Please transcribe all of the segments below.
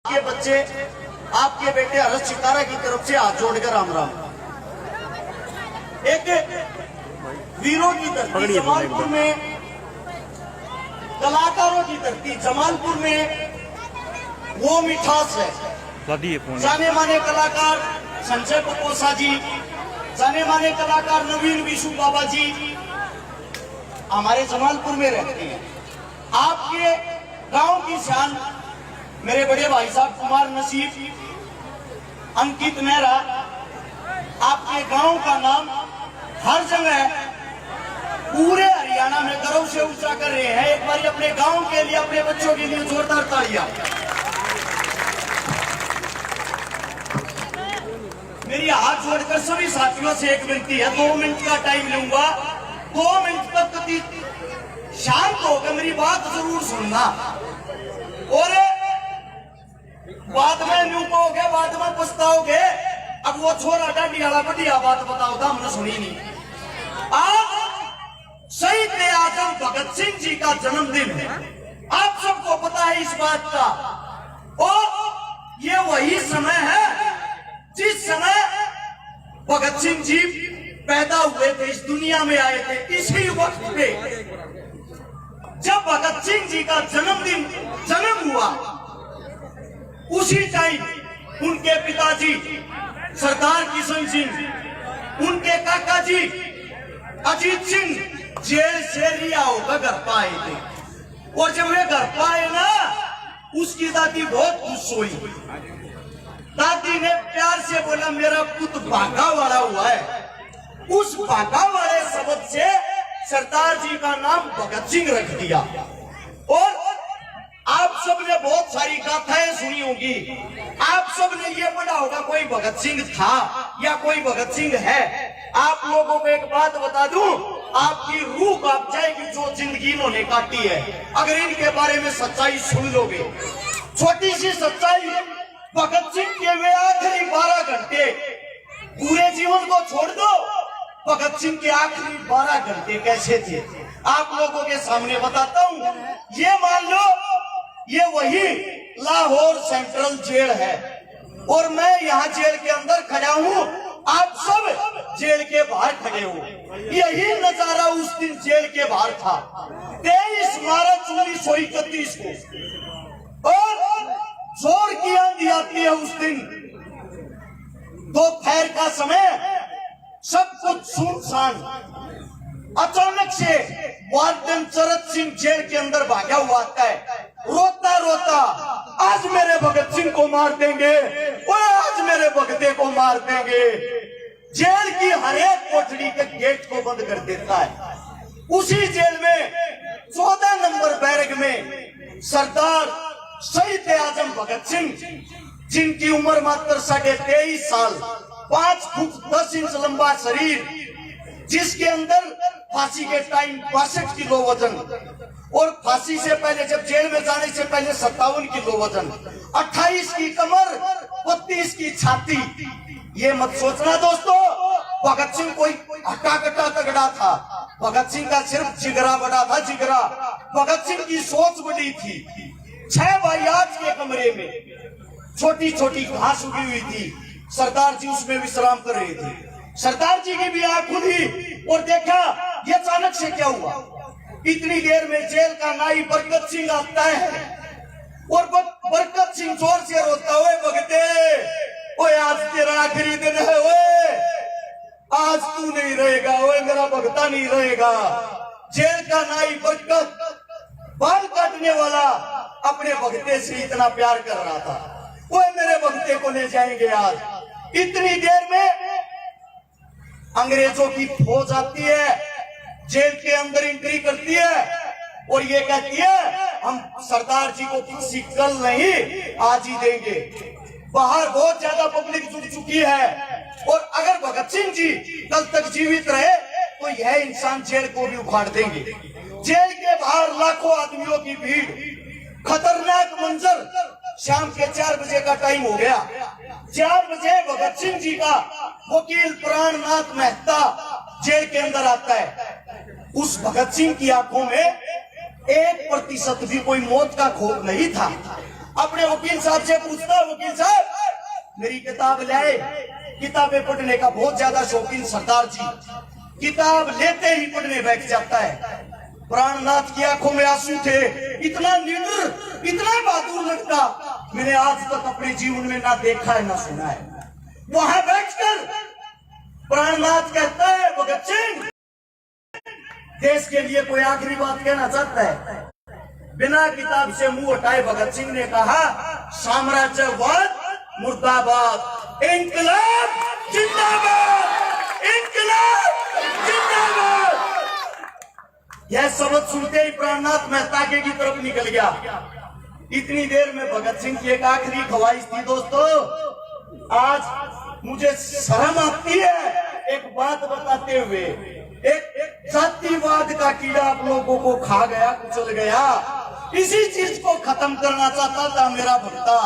आपके बच्चे, आपके बेटे हर्ष चितारा की तरफ से हाथ जोड़कर राम राम। एक वीरों की धरती जमालपुर में, कलाकारों की धरती जमालपुर में वो मिठास है। जाने माने कलाकार संजय पकोसा जी, जाने माने कलाकार नवीन विशु बाबा जी हमारे जमालपुर में रहते हैं। आपके गांव की शान मेरे बड़े भाई साहब कुमार नसीब, अंकित मेहरा, आपके गांव का नाम हर जगह पूरे हरियाणा में गर्व से ऊंचा कर रहे हैं। एक बार अपने गांव के लिए, अपने बच्चों के लिए जोरदार तालियां। मेरी हाथ जोड़कर सभी साथियों से एक विनती है, 2 मिनट का टाइम लूंगा। 2 मिनट तक शांत होकर मेरी बात जरूर सुनना, और बाद में न्यू कहोगे, बाद में पछताओगे। अब वो छोरा डांडी वाला बढ़िया बात बताओ था, हमने सुनी नहीं। आज शहीद आजम भगत सिंह जी का जन्मदिन है, आप सबको पता है इस बात का। और ये वही समय है जिस समय भगत सिंह जी पैदा हुए थे, इस दुनिया में आए थे। इसी वक्त पे जब भगत सिंह जी का जन्म हुआ, उसी टाइम उनके पिताजी सरदार किशन सिंह, उनके काका जी अजीत सिंह जेल से रिहा होकर घर पर आए थे। और जब वे घर पर आए ना, उसकी दादी बहुत खुश हुई। दादी ने प्यार से बोला, मेरा पुत्र भागा वाला हुआ है। उस भागा वाले शब्द से सरदार जी का नाम भगत सिंह रख दिया। और आप सबने बहुत सारी गाथाएं सुनी होगी, आप सबने ये पढ़ा होगा कोई भगत सिंह था या कोई भगत सिंह है। आप लोगों को एक बात बता दूं, आपकी रूह कांप जाएगी जो जिंदगी इन्होंने काटी है, अगर इनके बारे में सच्चाई सुन लोगे। छोटी सी सच्चाई, भगत सिंह के वे आखिरी 12 घंटे, पूरे जीवन को छोड़ दो, भगत सिंह के आखिरी 12 घंटे कैसे थे आप लोगों के सामने बताता हूँ। ये मान लो ये वही लाहौर सेंट्रल जेल है, और मैं यहाँ जेल के अंदर खड़ा हूँ, आप सब जेल के बाहर खड़े हो। यही नजारा उस दिन जेल के बाहर था, 23 मार्च 1931 को। और जोर की आंधी आती है उस दिन, दोपहर का समय, सब कुछ सुनसान। अचानक से वार्डन चरत सिंह जेल के अंदर भागा हुआ आता है, रोता रोता, आज मेरे भगत सिंह को मार देंगे, और आज मेरे भगते को मार देंगे। जेल की हर एक कोठरी के गेट को बंद कर देता है। उसी जेल में 14 नंबर बैरक में सरदार शहीद आजम भगत सिंह, जिनकी उम्र मात्र 23.5 साल, 5 फुट 10 इंच लंबा शरीर, जिसके अंदर फांसी के टाइम 62 किलो वजन, और फांसी से पहले, जब जेल में जाने से पहले 57 किलो वजन, 28 की कमर, 32 की छाती। ये मत सोचना दोस्तों भगत सिंह कोई हट्टा कट्टा तगड़ा था। भगत सिंह का सिर्फ जिगरा बड़ा था, जिगरा। भगत सिंह की सोच बड़ी थी। 6 बाई 8 के कमरे में छोटी छोटी घास उगी हुई थी, सरदार जी उसमें विश्राम कर रहे थे। सरदार जी की भी आंख खुली और देखा ये अचानक से क्या हुआ। इतनी देर में जेल का नाई बरकत सिंह आता है, और बरकत सिंह जोर से रोता हुए, भगते ओए आज तेरा आखिरी दिन है, ओए आज तू नहीं रहेगा, ओए मेरा भगता नहीं रहेगा। जेल का नाई बरकत, बाल काटने वाला, अपने भगते से इतना प्यार कर रहा था, ओए मेरे भगते को ले जाएंगे आज। इतनी देर में अंग्रेजों की फौज आती है, जेल के अंदर एंट्री करती है, और ये कहती है हम सरदार जी को फांसी कल नहीं आज ही देंगे। बाहर बहुत ज्यादा पब्लिक जुट चुकी है, और अगर भगत सिंह जी कल तक जीवित रहे तो यह इंसान जेल को भी उखाड़ देंगे। जेल के बाहर लाखों आदमियों की भीड़, खतरनाक मंजर। शाम के 4 बजे का टाइम हो गया। 4 बजे भगत सिंह जी का वकील प्राणनाथ मेहता जेल के अंदर आता है। उस भगत सिंह की आंखों में 1% भी कोई मौत का खौफ नहीं था। अपने वकील साहब से पूछता, वकील साहब मेरी किताब लाए। किताबें पढ़ने का बहुत ज्यादा शौकीन सरदार जी, किताब लेते ही पढ़ने बैठ जाता है। प्राणनाथ की आंखों में आंसू थे। इतना निडर, इतना बहादुर लड़का मैंने आज तक अपने जीवन में ना देखा है ना सुना है। वहां बैठकर प्राणनाथ कहता है, भगत सिंह देश के लिए कोई आखिरी बात कहना चाहता है? बिना किताब से मुंह हटाए भगत सिंह ने कहा, साम्राज्यवाद मुर्दाबाद, इंकलाब जिंदाबाद, इंकलाब जिंदाबाद। यह शब्द सुनते ही प्राणनाथ मेहता की तरफ निकल गया। इतनी देर में भगत सिंह की एक आखिरी ख्वाहिश थी दोस्तों, आज मुझे शर्म आती है एक बात बताते हुए, एक जातिवाद का कीड़ा आप लोगों को खा गया, कुचल गया। इसी चीज को खत्म करना चाहता था मेरा भक्ता।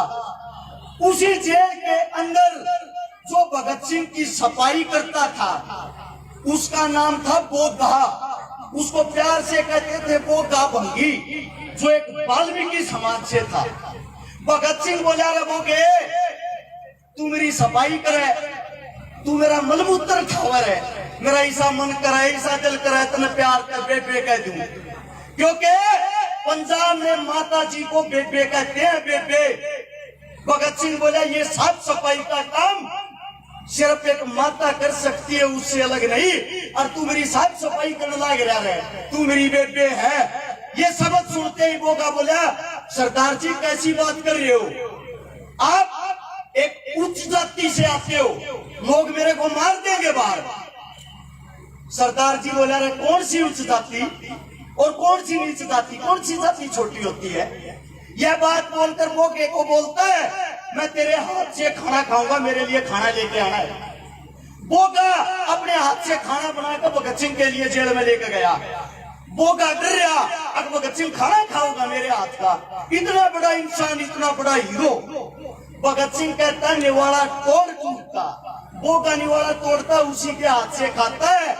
उसी जेल के अंदर जो भगत सिंह की सफाई करता था उसका नाम था बोधा। उसको प्यार से कहते थे बोधा भंगी, जो एक वाल्मीकि समाज से था। भगत सिंह बोला, रे बोगे तू मेरी सफाई करे, तू मेरा मलमूत्र खावर है, मेरा ऐसा मन करे, ऐसा दिल करे, तने प्यार कर बेबे कह दूं। क्योंकि पंजाब में माता जी को बेबे कहते हैं, बेबे। भगत सिंह बोला, ये साफ सफाई का काम सिर्फ एक माता कर सकती है, उससे अलग नहीं। और तू मेरी साफ सफाई करने लग रहा है, तू मेरी बेबे है। ये शब्द सुनते ही बोगा बोला, सरदार जी कैसी बात कर रहे हो? आप एक उच्च जाति से आते हो, लोग मेरे को मार देंगे बाहर। सरदार जी बोला, रे कौन सी उच्च जाति और कौन सी नीच जाति, कौन सी जाति छोटी होती है? यह बात बोलकर बोगे को बोलता है, मैं तेरे हाथ से खाना खाऊंगा, मेरे लिए खाना लेके आना है। बोगा अपने हाथ से खाना बनाकर भगत सिंह के लिए जेल में लेकर गया। बोगा डर रहा, अब भगत सिंह खाना खाऊंगा मेरे हाथ का। इतना बड़ा इंसान, इतना बड़ा हीरो। भगत सिंह कहता है, निवाड़ा तोड़ टूटता। बोगा निवाड़ा तोड़ता, उसी के हाथ से खाता है।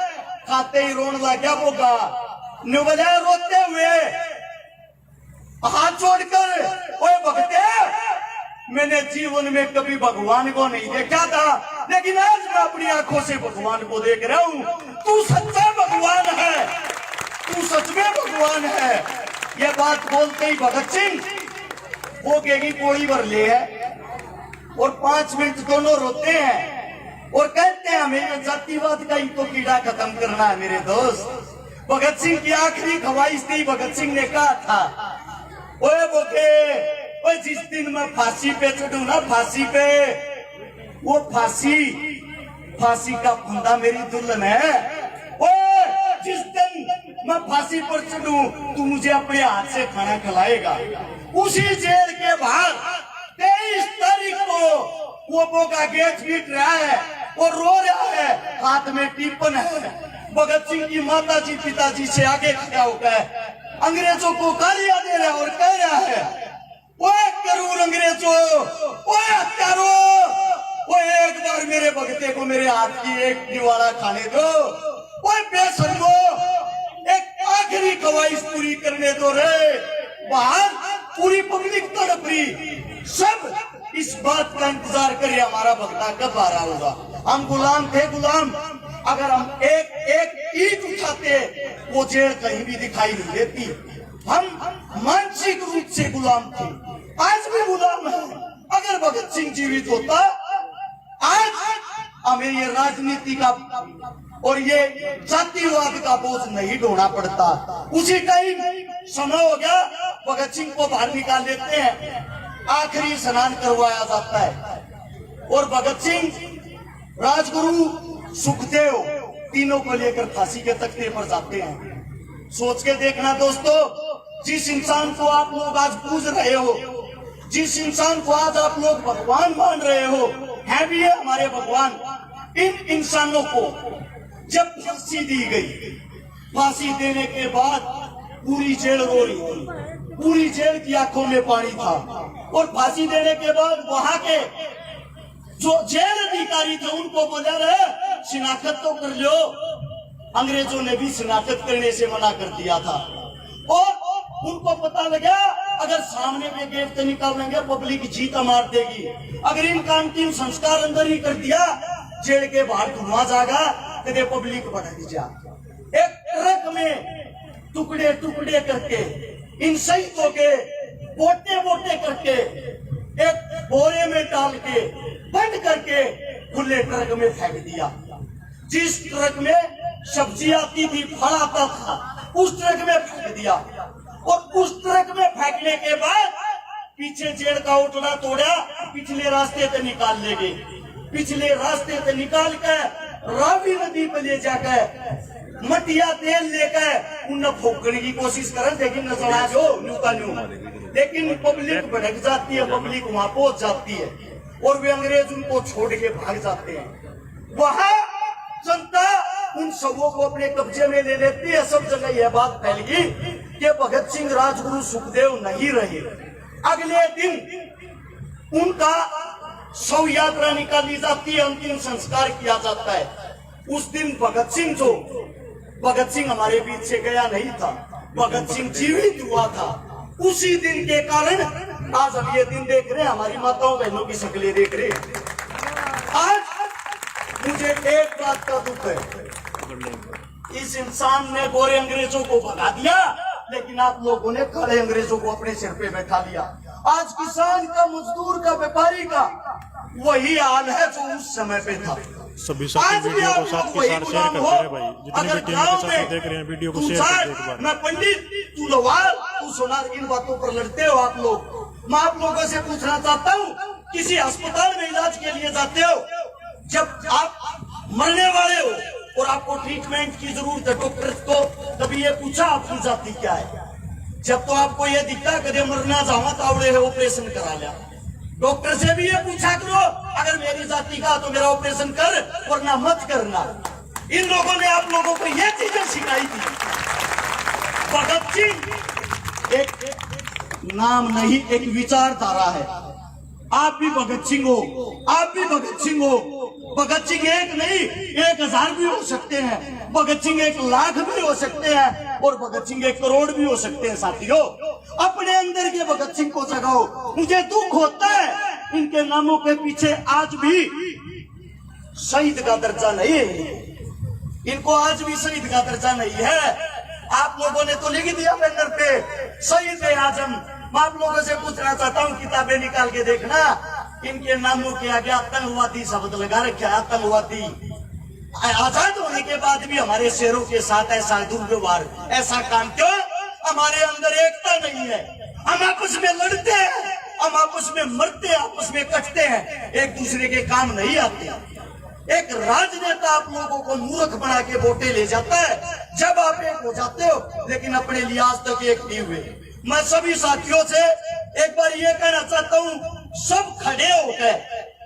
खाते ही रोने लग गया बोगा। निवाड़ा रोते हुए हाथ छोड़कर, ओए भगते, मैंने जीवन में कभी भगवान को नहीं देखा था, लेकिन आज मैं अपनी आंखों से भगवान को देख रहा हूँ। तू सच्चा भगवान है, तू सच में भगवान है। यह बात बोलते ही भगत सिंह बोगे की कोड़ी भर ले है और 5 मिनट दोनों रोते हैं और कहते हैं, हमें जातिवाद का ही तो कीड़ा खत्म करना है मेरे दोस्त। भगत सिंह की आखिरी ख्वाहिश थी। भगत सिंह ने कहा था, ओए बोगे, ओए जिस दिन मैं फांसी पे चढ़ू ना, फांसी पे, वो फांसी का फंदा मेरी दुल्हन है। ओए जिस दिन मैं फांसी पर चढ़ू, तू मुझे अपने हाथ से खाना खिलाएगा। उसी जेल के बाहर 23 तारीख को वो बोगा गेट पीट रहा है और रो रहा है, हाथ में टिप्पण है। भगत सिंह की माता जी पिताजी से आगे खड़ा होकर अंग्रेजों को गालियां दे रहा है और कह रहा है, ओए करूर अंग्रेजों, ओए हत्यारों, ओए एक बार मेरे भगते को मेरे हाथ की एक निवाड़ा खाने दो, ओए बेशर्मो, एक आखिरी ख्वाहिश पूरी करने दो रे। बाहर पूरी पब्लिक तड़प रही, सब इस बात का इंतजार करे हमारा भगता कब आ रहा होगा। हम गुलाम थे, गुलाम। अगर हम एक ईंट उठाते, वो जेल कहीं भी दिखाई नहीं देती। हम मानसिक रूप से गुलाम थे, आज भी गुलाम है। अगर भगत सिंह जीवित होता, आज हमें ये राजनीति का और ये जातिवाद का बोझ नहीं ढोना पड़ता। उसी टाइम समय हो गया, भगत सिंह को बाहर निकाल लेते हैं, आखिरी स्नान करवाया जाता है और भगत सिंह, राजगुरु, सुखदेव तीनों को लेकर फांसी के तख्ते पर जाते हैं। सोच के देखना दोस्तों, जिस इंसान को आप लोग आज पूज रहे हो, जिस इंसान को आज आप लोग भगवान मान रहे हो, है भी है हमारे भगवान, इन इंसानों को जब फांसी दी गई, फांसी देने के बाद पूरी जेल रो रही थी, पूरी जेल की आंखों में पानी था। और फांसी देने के बाद वहां के जो जेल अधिकारी थे उनको बोला रहे, शिनाख्त तो कर लो। अंग्रेजों ने भी शिनाख्त करने से मना कर दिया था और उनको पता लगा अगर सामने में गेट से निकाल लेंगे पब्लिक जीता मार देगी। अगर इनका अंतिम संस्कार अंदर ही कर दिया, जेल के बाहर धुआं जाएगा तो पब्लिक बढ़ जा। एक ट्रक में टुकड़े टुकड़े करके इन शहीदों के बोटे बोटे करके एक बोरे में डाल के बंद करके खुले ट्रक में फेंक दिया। जिस ट्रक में सब्जी आती थी, फल आता था, उस ट्रक में फेंक दिया। और उस ट्रक में फेंकने के बाद पीछे जेल का उठना तोड़ा, पिछले रास्ते से निकाल ले गए। पिछले रास्ते से निकाल कर रावी नदी पे ले जाकर मटिया तेल लेकर उन्हें फूकने की कोशिश करें, लेकिन नजर जो न्यू का न्यू, लेकिन पब्लिक भड़क जाती है, पब्लिक वहां पहुंच जाती है और वे अंग्रेज उनको छोड़ के भाग जाते हैं। वहां जनता उन सबों को अपने कब्जे में ले लेती है। सब जगह यह बात फैल गई कि भगत सिंह, राजगुरु, सुखदेव नहीं रहे। अगले दिन उनका शव यात्रा निकाली जाती है, अंतिम संस्कार किया जाता है। उस दिन भगत सिंह हमारे बीच से गया नहीं था, भगत सिंह जीवित हुआ था। उसी दिन के कारण आज हम ये दिन देख रहे हैं, हमारी माताओं बहनों की शक्लें देख रहे हैं। आज मुझे एक बात का दुख है, इस इंसान ने गोरे अंग्रेजों को भगा दिया, लेकिन आप लोगों ने काले अंग्रेजों को अपने सिर पे बैठा लिया। आज किसान का, मजदूर का, व्यापारी का वही हाल है जो उस समय पे था। सभी साथी वीडियो को साथ के साथ शेयर करते रहे भाई। जितने भी टीम के साथ देख रहे हैं वीडियो को शेयर करते एक बार। मैं पंडित, तू लवाल, तू सोनार, इन बातों पर लड़ते हो आप लोग। मैं आप लोगों से पूछना चाहता हूँ, किसी अस्पताल में इलाज के लिए जाते हो, जब आप मरने वाले हो और आपको ट्रीटमेंट की जरूरत है, डॉक्टर को कभी ये पूछा आपकी जाति क्या है? जब तो आपको ये दिखता कदे मरना जावा तावड़े है, ऑपरेशन करा लिया। डॉक्टर से भी ये पूछा करो, अगर मेरी जाति का तो मेरा ऑपरेशन कर, वरना मत करना। इन लोगों ने आप लोगों को ये चीजें सिखाई थी। भगत सिंह एक नाम नहीं, एक विचारधारा है। आप भी भगत सिंह हो, आप भी भगत सिंह हो। भगत सिंह एक नहीं, 1000 भी हो सकते हैं, भगत सिंह 1 लाख भी हो सकते हैं, और भगत सिंह 1 करोड़ भी हो सकते हैं। साथियों, अपने अंदर के भगत सिंह को जगाओ। मुझे दुख होता है इनके नामों के पीछे आज भी शहीद का दर्जा नहीं है, इनको आज भी शहीद का दर्जा नहीं है। आप लोगों ने तो लिख दिया बैनर पे शहीद आजम। मैं आप लोगों से पूछना चाहता हूँ, किताबें निकाल के देखना, इनके नामों के आगे आतंकवादी शब्द लगा रखा है। आतंकवादी आजाद होने के बाद भी हमारे शेरों के साथ ऐसा दुर्व्यवहार, ऐसा काम क्यों? हमारे अंदर एकता नहीं है। हम आपस में लड़ते हैं, हम आपस में मरते हैं, आपस में कटते हैं, एक दूसरे के काम नहीं आते। एक राजनेता आप लोगों को मूर्ख बना के वोटें ले जाता है जब आप एक हो जाते हो, लेकिन अपने लिए आज तक एक नहीं हुए। मैं सभी साथियों से एक बार ये कहना चाहता हूँ, सब खड़े होकर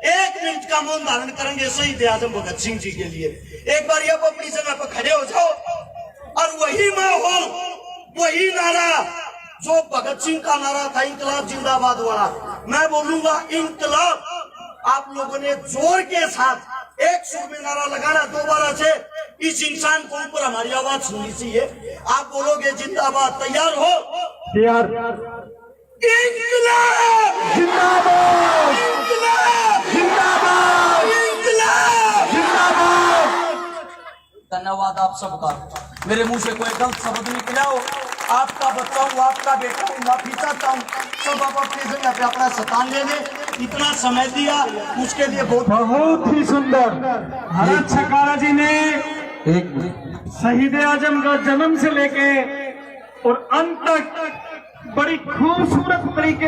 1 मिनट का मौन धारण करेंगे शहीद आजम भगत सिंह जी के लिए। एक बार ये अपनी जगह पर खड़े हो जाओ और वही माहौल, वही नारा जो भगत सिंह का नारा था, इंकलाब जिंदाबाद वाला, मैं बोलूंगा इंकलाब। आप लोगों ने जोर के साथ एक सुर में नारा लगाना दोबारा से। इस इंसान को ऊपर हमारी आवाज सुननी चाहिए। आप बोलोगे जिंदाबाद, तैयार हो? तैयार। इंकलाब जिंदाबाद, इंकलाब जिंदाबाद, इंकलाब जिंदाबाद। धन्यवाद आप सबका। मेरे मुंह से कोई गलत शब्द निकला हो, आपका बच्चा हूँ, आपका बेटा हूँ, माफी चाहता हूँ। सब आप अपनी जगह पे अपना स्थान ले ले। इतना समय दिया उसके लिए बहुत ही सुंदर। भरत छकारा जी ने शहीद आजम का जन्म से लेके और अंत तक बड़ी खूबसूरत तरीके